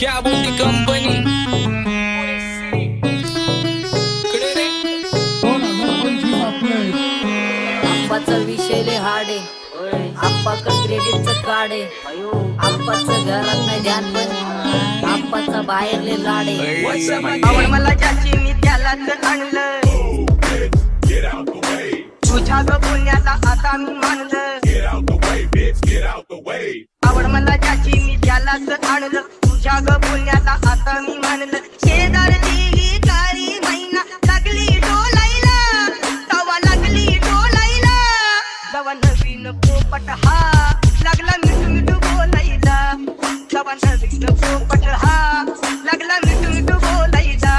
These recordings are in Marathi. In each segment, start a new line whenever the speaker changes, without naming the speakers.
क्या बोलती कंपनी
आप्पाचा विषय लय हार्ड आहे. आप्पाकडे क्रेडिटचं कार्ड आहे. आप्पाचं घरात नाही ध्यान पण आप्पाचा बाहेर लय लाड आहे.
आवड मला ज्याची मी त्यालाच आणलं. तुझ्या ग बोलण्याला आता मी मानलं. आवड मला ज्याची मी त्यालाच आणलं. तुझ्या ग बोलण्याला आता मी मानलं. शेजारची ही काळी मैना लागली डोलायला. तवा लागली डोलायला. तवा नवीन पोपट हा लागला मिठू मिठू बोलायला. तवा नवीन पोपट हा लागला मिठू मिठू बोलायला.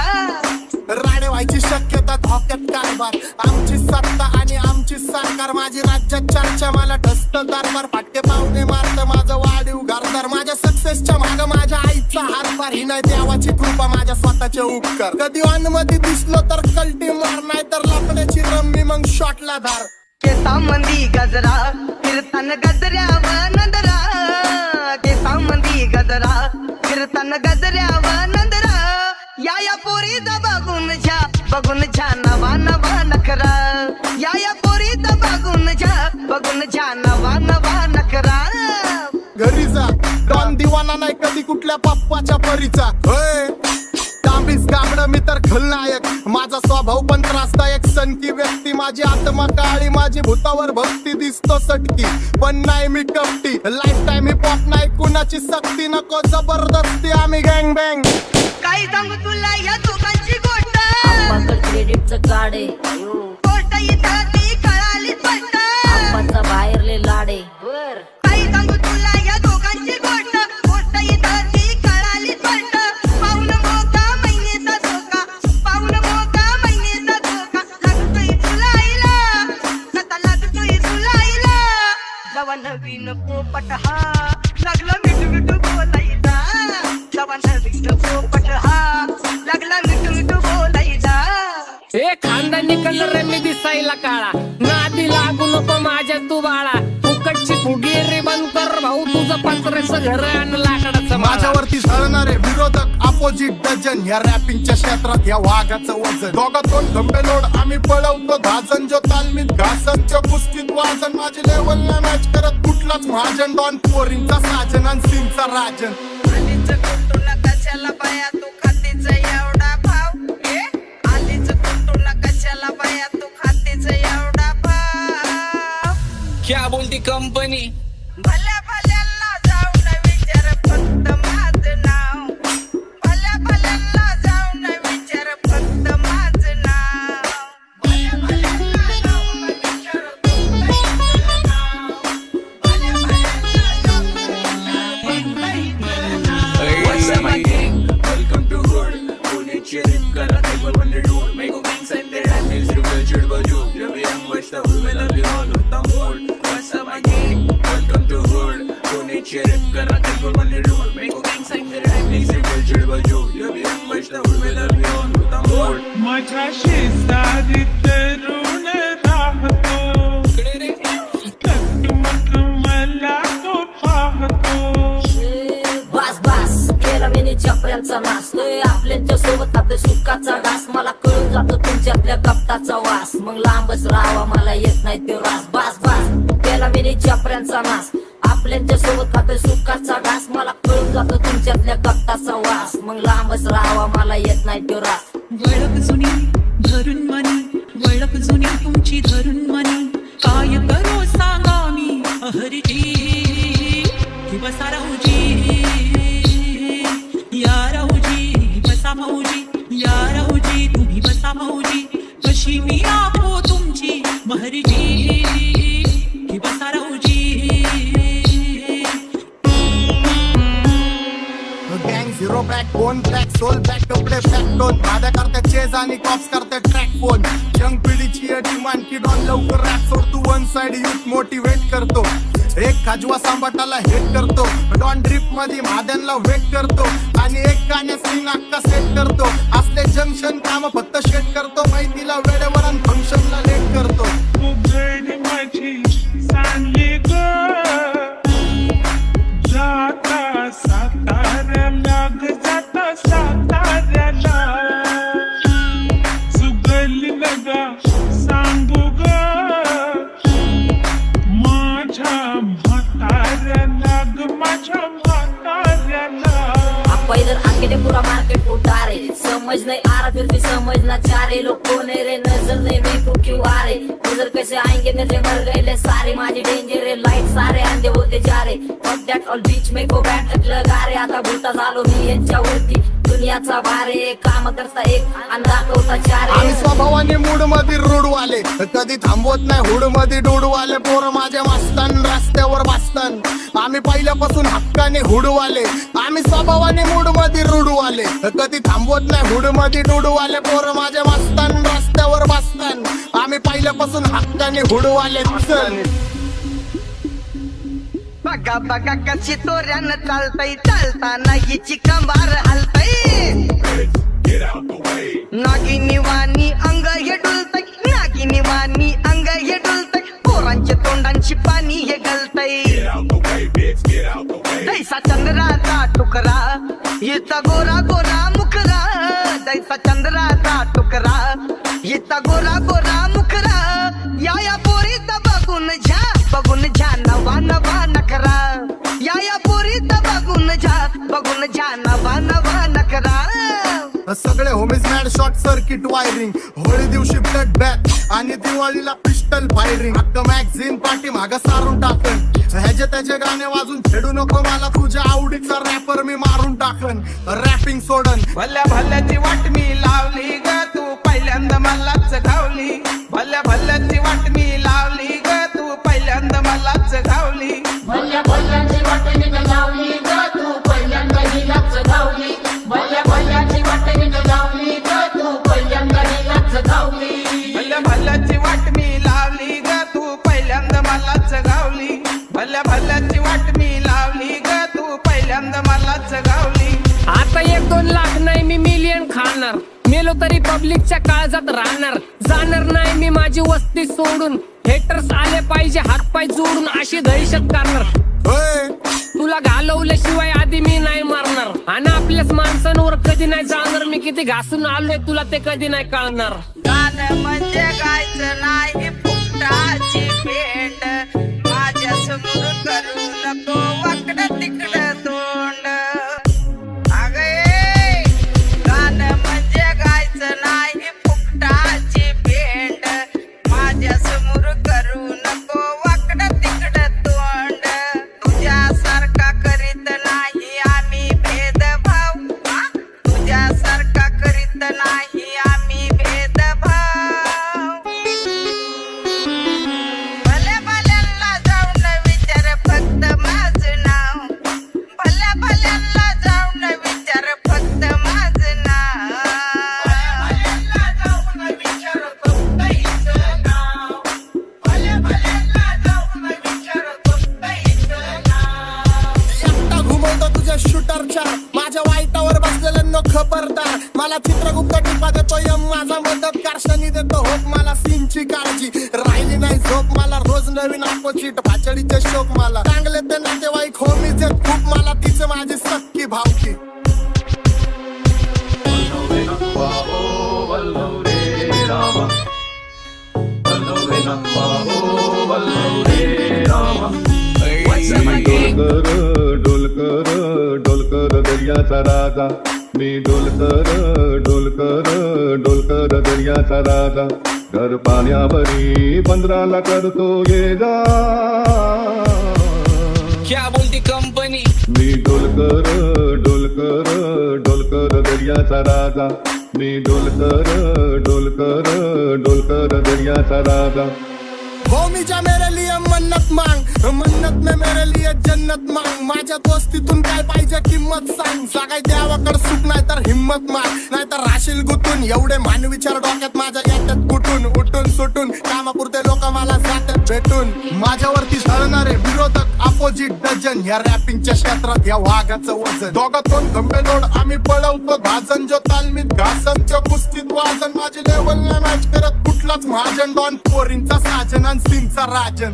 राडे व्हायची शक्यता धोक्यात कारभार. आमची सत्ता आणि आमची सरकार. माझी राज्यात चर्चा मला ठसत दरबार. फाटके पाहुणे मारत माझं वाढीव घरदार. माझ्या सक्सेसच्या माग माझ्या आईचा हातभार. ही नाही देवाची कृपा माझ्या स्वतःचे उपकार. कधी मध्ये दिसलो तर कल्टी मार नाही तर लपण्याची रम्मी मग शॉटला धार.
केसामंदी गजरा फिरताना गजऱ्यावर नंदरा. केसामंदी गजरा फिरताना गजऱ्यावर नंदरा. या पोरीचा बघून झा नवा नवा नखरा. या पोरीचा बघून झा नवा नवा नखरा.
घरी जा डॉन दिवाना नाही कधी कुठल्या पप्पाच्या परीचा. तांबीस गाबड मी तर खलनायक. माझा स्वभाव पण त्रासदायक. सनकी व्यक्ती माझी आत्मा काळी. माझी भूतावर भक्ती दिसतो सटकी पण नाही मी कपटी. लाईफ टाइम ही पॉप नाही कुणाची सक्ती. नको जबरदस्ती आम्ही गँग बँग.
काय सांगू तुला या दोघांची गोष्ट.
आप्पाकडे क्रेडिटचं कार्ड आहे.
गोष्ट इथं ती कळाली स्पष्ट.
आप्पाचा बाहेर लय लाड आहे.
काय सांगू तुला या दोघांची गोष्ट. गोष्ट इथं ती कळाली स्पष्ट. पाऊन मोका महिनेचा धोका. पाऊन मोका महिनेचा धोका. लागतोय तुलाईला. आता लागतोय तुलाईला. जवा नवीन पोपट हा लागला मिठू मिठू बोलायला. जवा नवीन पोपट हा लागला मिठू मिठू बोलायला.
ए खानदानी कलर मी दिसायला काळा. नादी लागू नको माझ्या तू बाळा. फुकटची फुगीरी बंद कर भाऊ. तुझं पत्र्याचं घर आणि लाकडाचं माळा.
माझ्यावरती झळणारे विरोधक अपोजिट डझन. या रॅपिंगच्या क्षेत्रात या वाघाचं वजन. दोघातून खंबे लोड आम्ही पळवतो धाजन. जो तालमीत घासन जो कुस्तीत वाजन. माझी लेवल नाही मॅच करत कुठलाच महाजन. डॉन पोरींचा साजन आणि सिंगचा राजन.
आलीच कुटुला कशाला बाया तू खातीच एवढा भाव. आलीच कुटुला कशाला बाया तू खातीच एवढा भाव.
क्या बोलती कंपनी
भल्या भल्यांना जाऊन विचार फक्त माझं नाव. भल्या भल्यांना जाऊन विचार फक्त माझं नाव. भल्या भल्यांना जाऊन विचार फक्त माझं नाव. भल्या भल्यांना जाऊन
What's up my gang?
Welcome to hood. Pune cheering करा table when they do. Make a gang sign their hand, music will chill with you. Jab we am watch the hood, when we all with the mood. What's up my gang? Welcome to hood. Pune cheering करा table when they do. Make a gang sign their hand, music will chill with you. Jab we am watch the hood, when we all with the mood.
माझ्या शेजारी तरुण राहतो. मग मला तो पाहतो.
बास बास केला मी चपऱ्यांचा नाश. आपल्याच्या सोबत आपल्या सुखाचा डास. मला कळून जातो तुमच्यातल्या कपटाचा वास. मग लांबच राहावा मला येत नाही ते रास. बास बास केला मी चपऱ्यांचा नाश. आपल्याच्या सोबत आपल्या सुखाचा डास. मला कळून जातो तुमच्यातल्या कपटाचा वास. मग लांबच राहावा मला येत नाही ते रास.
वळख जुनी धरून मनी. वळख जुनी तुमची धरून मनी. काय करो सांगा मी अहरजी. बसा राहूजी या राहूजी. बसा भाऊजी या राहूजी. तुम्ही बसा भाऊजी. कशी मी आपो तुमची महरजी. बसा राहूजी.
गँग zero backbone black soul back कपडे बॅक टोन. भाड्या करते चेज आणि कॉप्स करते ट्रॅक फोन. यंग पिढीची डिमांड की डॉन लवकर रॅप सोड. तू वन साइड युथ मोटिवेट करतो. एक खाजवा सांबाटाला हेट करतो. डॉन ड्रिप मध्ये महाद्यांना वेट करतो. आणि एक गाण्याची नाक्का सेट करतो. असले जंक्शन काम फक्त शेट करतो. माहितीला वेळेवर आणि फंक्शनला लेट करतो.
उघड माझी सांगली ग. जाता साताऱ्याला ग
पैदल आके ने पूरा मार्केट उतारे समझ नहीं आ रहा फिर भी समझना चाह रहे लोग कौन है रे नजर नहीं मेरे को क्यों आ रहे उधर कैसे आएंगे नजर मर गए ले सारे माझे डेंजर है लाईट सारे अंधे होते जा रहे फक दॅट ऑल बीच में गो बॅट लगा रे आता भूता झालो मी यांच्यावरती दुनियाचा भारे काम करता एक आणि दाखवता चार
आम्ही स्वभावाने मूड मध्ये रूडवाले कधी थांबवत नाही हुड मध्ये डोडवाले पोर माझ्या मस्तान रस्त्यावर बसतान आम्ही पहिल्यापासून हक्काने हुडवाले आम्ही स्वभावाने मूड मध्ये रूडवाले कधी थांबवत नाही हुड मध्ये डोडवाले पोर माझ्या मस्तान रस्त्यावर बसतान आम्ही पहिल्यापासून हक्काने हुडवाले चल
बघा बघा कशी तोऱ्यानं चालतय चालताना हिची कंबार हलतय नागिनी वाणी अंग हे डुलतय नागिनी वाणी अंग हे डुलतय पोरांच्या तोंडांची पाणी हे गलतय जैसा चंद्राचा टुकरा हिचा गोरा गोरा मुखरा जैसा चंद्राचा टुकरा हिचा गोरा गोरा मुखरा या पोरीचा बघून झा नवा नवा नखरा या पोरीचा बघून झा नवा नवा नखरा
सगळे homies mad short circuit wiring Holi दिवशी ब्लड बॅग आणि दिवाळीला पिस्टल फायरिंग हक्क मॅगझिन पाठी माग सारून टाकन ह्याचे त्याचे गाणे वाजून छेडू नको मला तुझ्या आवडीचा रॅपर मी मारून टाकन रॅपिंग सोडन
भल्या भल्याची वाट मी लावली ग तू पहिल्यांदा मलाच घावली भल्या भल्याची वाट मी लावली ग तू पहिल्यांदा मलाच घावली
भल्या भल्याची वाट मी लावली ग तू पहिल्यांदा हिलाच घावली भल्या भल्याची वाट मी लावली ग तू पहिल्यांदा हिलाच घावली
भल्या भल्याची वाट मी लावली ग तू पहिल्यांदा मलाच घावली भल्या भल्याची वाट मी लावली ग तू पहिल्यांदा मलाच घावली
आता 1-2 लाख नाही मी मिलियन खाणार मेलो तरी पब्लिकच्या काळजात राहणार जाणार नाही मी माझी वस्ती सोडून हेटर्स आले पाहिजे हातपाय जोडून अशी दहशत करणार तुला घालवल्याशिवाय आधी मी नाही मारणार आणि आपल्याच माणसांवर कधी नाही जाणार मी किती घासून आलोय तुला ते कधी नाही कळणार
गाणं म्हणजे गायचं नाही फुकटाची भेंड माझ्या समोर करू नको वाकडं तिकडं तोंड अगे गाणं म्हणजे गायचं नाही फुकटाची भेंड माझ्या समोर करू नको वाकडं तिकडं तोंड तुझ्यासारखा करीत नाही आम्ही भेदभाव तुझ्यासारखा करीत नाही आम्ही भेदभाव भल्या भल्यांना जाऊन विचार फक्त माझं नाव भल्या भल्यांना जाऊन विचार फक्त माझं नाव
एकटा घुमवतो तुझ्या शूटरच्या माझ्या वाईटावर बसलेल्यांनो खबरदार मला चित्रगुप्त टिपा देतो यम माझा मदतकार शनी देतो होप मला सीनची काळजी राहिली नाही झोप मला रोज नवीन अपोजिट भाचडीचे शोक मला चांगले ते नातेवाईक होमीच आहेत खूप मला तिचं माझी सक्की भावकी
डोलकर दर्याचा राजा मी डोलकर दर्याचा राजा घर पाण्यावरी 15 करतो ये जा
क्या बोलती कंपनी
मी डोलकर दर्याचा राजा मी डोलकर दर्याचा राजा
होमीच्या मेरे लिए मन्नत मांग मन्नत में मेरे लिए जन्नत मांग माझ्या दोस्तीतून काय पाहिजे किंमत सांग सगळ्या देवाकडे सुख नाही तर हिम्मत माग नाही तर राशील गुतून एवढे मान विचार डोक्यात माझ्या येतात कुठून उठून सुटून कामापुरते लोक मला जातात भेटून माझ्यावरती झळणारे विरोधक अपोजिट डझन या रॅपिंगच्या क्षेत्रात या वाघाचं वजन दोघातून गंभे लोड आम्ही पळवतो भाजन जो तालमीत घासनच्या कुस्तीत वाजन माझी लेवल नाही मॅच करत कुठलाच महाजन डॉन पोरींचा साजन आणि सिंगचा राजन